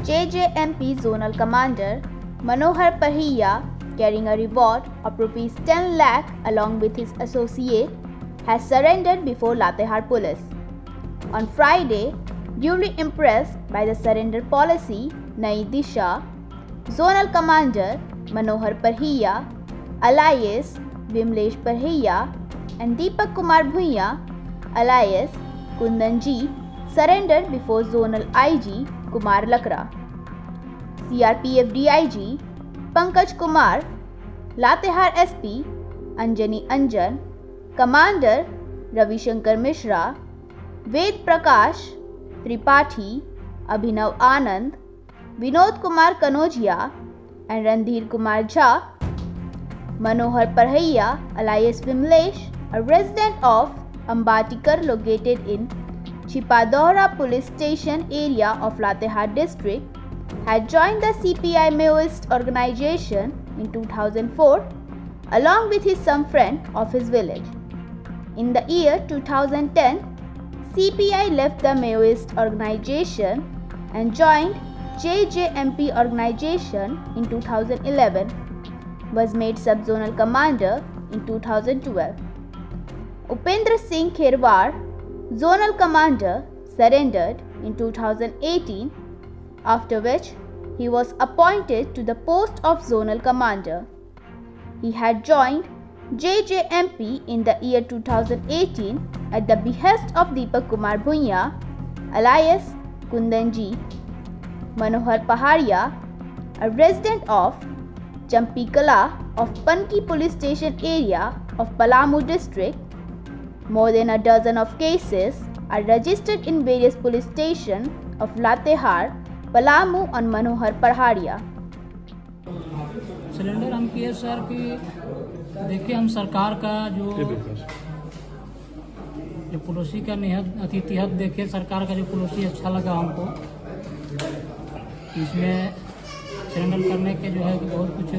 JJMP Zonal Commander Manohar Parhiya, carrying a reward of Rs 10 lakh along with his associate, has surrendered before Latehar police. On Friday, duly impressed by the surrender policy, Nai Disha, Zonal Commander Manohar Parhiya, alias Vimlesh Parhiya, and Deepak Kumar Bhuiya, alias Kundan Ji, surrendered before Zonal IG Kumar Lakra. CRPF DIG Pankaj Kumar, Latehar SP Anjani Anjan, Commander Ravi Shankar Mishra, Ved Prakash Tripathi, Abhinav Anand, Vinod Kumar Kanojia, and Randhir Kumar Jha. Manohar Parhiya, alias Vimlesh, a resident of Ambatikar located in Chipadohra police station area of Latehar district, had joined the CPI Maoist organization in 2004 along with his some friend of his village. In the year 2010, CPI left the Maoist organization and joined JJMP organization in 2011, was made sub-zonal commander in 2012. Upendra Singh Kherwar, zonal commander, surrendered in 2018, after which he was appointed to the post of zonal commander. He had joined JJMP in the year 2018 at the behest of Deepak Kumar Bhuiya, alias Kundan Ji. Manohar Parhiya, a resident of Champikala of Panki police station area of Palamu district. More than a dozen of cases are registered in various police stations of Latehar, Palamu on Manohar Parhiya. Cylinder हम किए sir कि देखिए हम सरकार का जो policy का निहत देखे सरकार का जो पॉलिसी अच्छा लगा हमको। इसमें सिलेंडर करने के जो है कि बहुत कुछ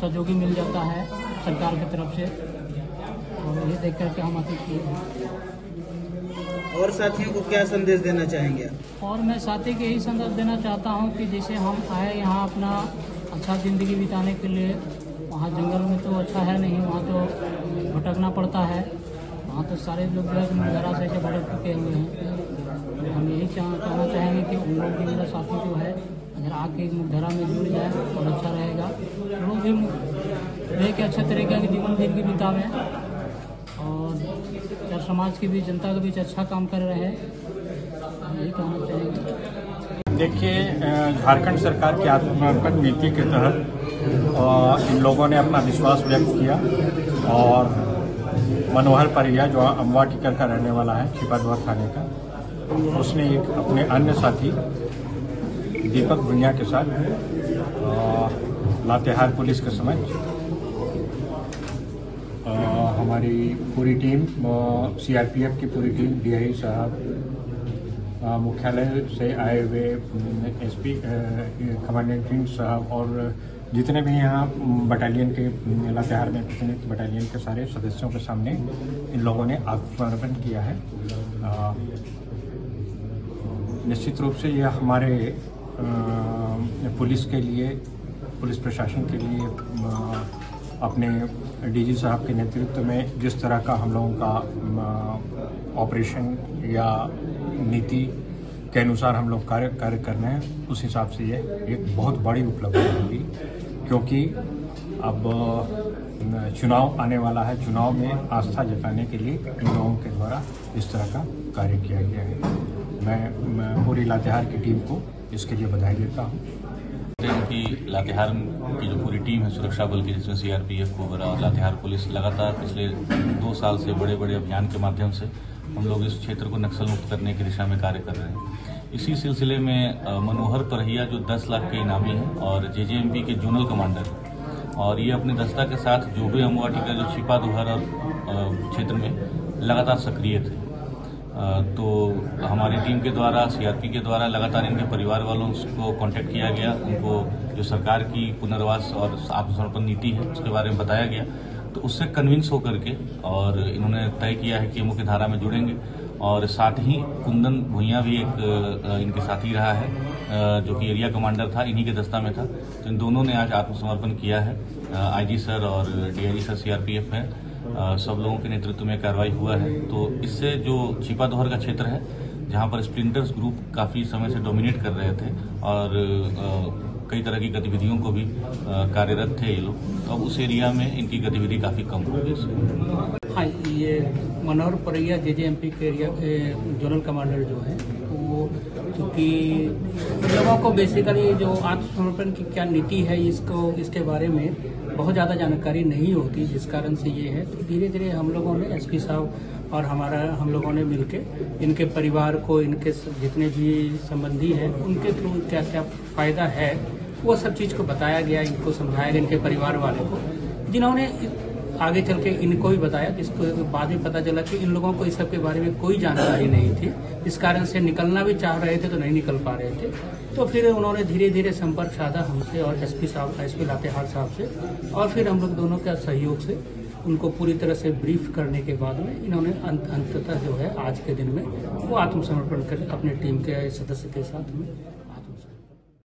सहयोगी मिल जाता है सरकार की तरफ से, और ये देख करके हम अति किए हैं। और साथियों को क्या संदेश देना चाहेंगे? और मैं साथी को यही संदेश देना चाहता हूँ कि जैसे हम आए यहाँ अपना अच्छा ज़िंदगी बिताने के लिए, वहाँ जंगल में तो अच्छा है नहीं, वहाँ तो भटकना पड़ता है, वहाँ तो सारे लोग जो है मुखधरा से भटक चुके हुए हैं। हम यही कहना चाहेंगे कि उन लोग भी, मेरा साथी जो है अगर आके मुखधरा में जुड़ जाए और अच्छा रहेगा, लोग भी रह के अच्छे तरीके की जीवन जिंदगी बितावें और समाज के बीच, जनता के बीच अच्छा काम कर रहे हैं, यही कहना चाहेंगे। देखिए, झारखंड सरकार की आत्मनिर्भर नीति के तहत इन लोगों ने अपना विश्वास व्यक्त किया और मनोहर परिया जो अमवा टिकर का रहने वाला है, छिपादोहा थाने का, उसने एक अपने अन्य साथी दीपक भुइया के साथ लातेहार पुलिस के समक्ष हमारी पूरी टीम, CRPF की पूरी टीम, DI साहब, मुख्यालय से आए हुए SP कमांडेंट साहब और जितने भी यहाँ बटालियन के, लातेहार में जितने बटालियन के सारे सदस्यों के सामने इन लोगों ने आत्मसमर्पण किया है। निश्चित रूप से यह हमारे पुलिस के लिए, पुलिस प्रशासन के लिए अपने DG साहब के नेतृत्व में जिस तरह का हम लोगों का ऑपरेशन या नीति के अनुसार हम लोग कार्य कर रहे हैं, उस हिसाब से ये एक बहुत बड़ी उपलब्धि होगी, क्योंकि अब चुनाव आने वाला है। चुनाव में आस्था जताने के लिए इन लोगों के द्वारा इस तरह का कार्य किया गया है। मैं पूरी लातेहार की टीम को इसके लिए बधाई देता हूँ। कि लातेहार की जो पूरी टीम है सुरक्षा बल की, जिसमें CRPF, कोबरा और लातेहार पुलिस, लगातार पिछले 2 साल से बड़े बड़े अभियान के माध्यम से हम लोग इस क्षेत्र को नक्सल मुक्त करने की दिशा में कार्य कर रहे हैं। इसी सिलसिले में मनोहर परहिया जो 10 लाख के इनामी हैं और JJMP के जोनल कमांडर हैं, और ये अपने दस्ता के साथ जो भी अमवा टिकर जो छिपादोहर और क्षेत्र में लगातार सक्रिय थे। तो हमारी टीम के द्वारा, CRP के द्वारा लगातार इनके परिवार वालों को कांटेक्ट किया गया, उनको जो सरकार की पुनर्वास और आत्मसमर्पण नीति है उसके बारे में बताया गया, तो उससे कन्विंस होकर के और इन्होंने तय किया है कि मुख्य धारा में जुड़ेंगे। और साथ ही कुंदन भुइया भी एक इनके साथी रहा है, जो कि एरिया कमांडर था, इन्हीं के दस्ता में था। तो इन दोनों ने आज आत्मसमर्पण किया है। आईजी सर और डीआईजी सर सीआरपीएफ हैं, सब लोगों के नेतृत्व में कार्रवाई हुआ है। तो इससे जो छिपा दोहर का क्षेत्र है, जहां पर स्प्लिंटर्स ग्रुप काफी समय से डोमिनेट कर रहे थे और कई तरह की गतिविधियों को भी कार्यरत थे ये लोग, तो अब उस एरिया में इनकी गतिविधि काफी कम हो गई। हाँ, ये मनोहर परैया जेजेएमपी के एरिया जोनल कमांडर जो है, वो क्योंकि लोगों को बेसिकली जो आत्मसमर्पण की क्या नीति है इसके बारे में बहुत ज़्यादा जानकारी नहीं होती, जिस कारण से ये है। तो धीरे धीरे हम लोगों ने एसपी साहब और हम लोगों ने मिलके इनके परिवार को, इनके जितने भी संबंधी हैं, उनके थ्रू क्या क्या फ़ायदा है वो सब चीज़ को बताया गया, इनको समझाया गया, इनके परिवार वाले को, जिन्होंने आगे चल के इनको भी बताया, जिसको बाद में पता चला कि इन लोगों को इस सब के बारे में कोई जानकारी नहीं थी। इस कारण से निकलना भी चाह रहे थे तो नहीं निकल पा रहे थे। तो फिर उन्होंने धीरे धीरे संपर्क साधा हमसे और एसपी लातेहार साहब से, और फिर हम लोग दोनों के सहयोग से उनको पूरी तरह से ब्रीफ करने के बाद में इन्होंने अंततः जो है आज के दिन में वो आत्मसमर्पण कर अपने टीम के सदस्य के साथ में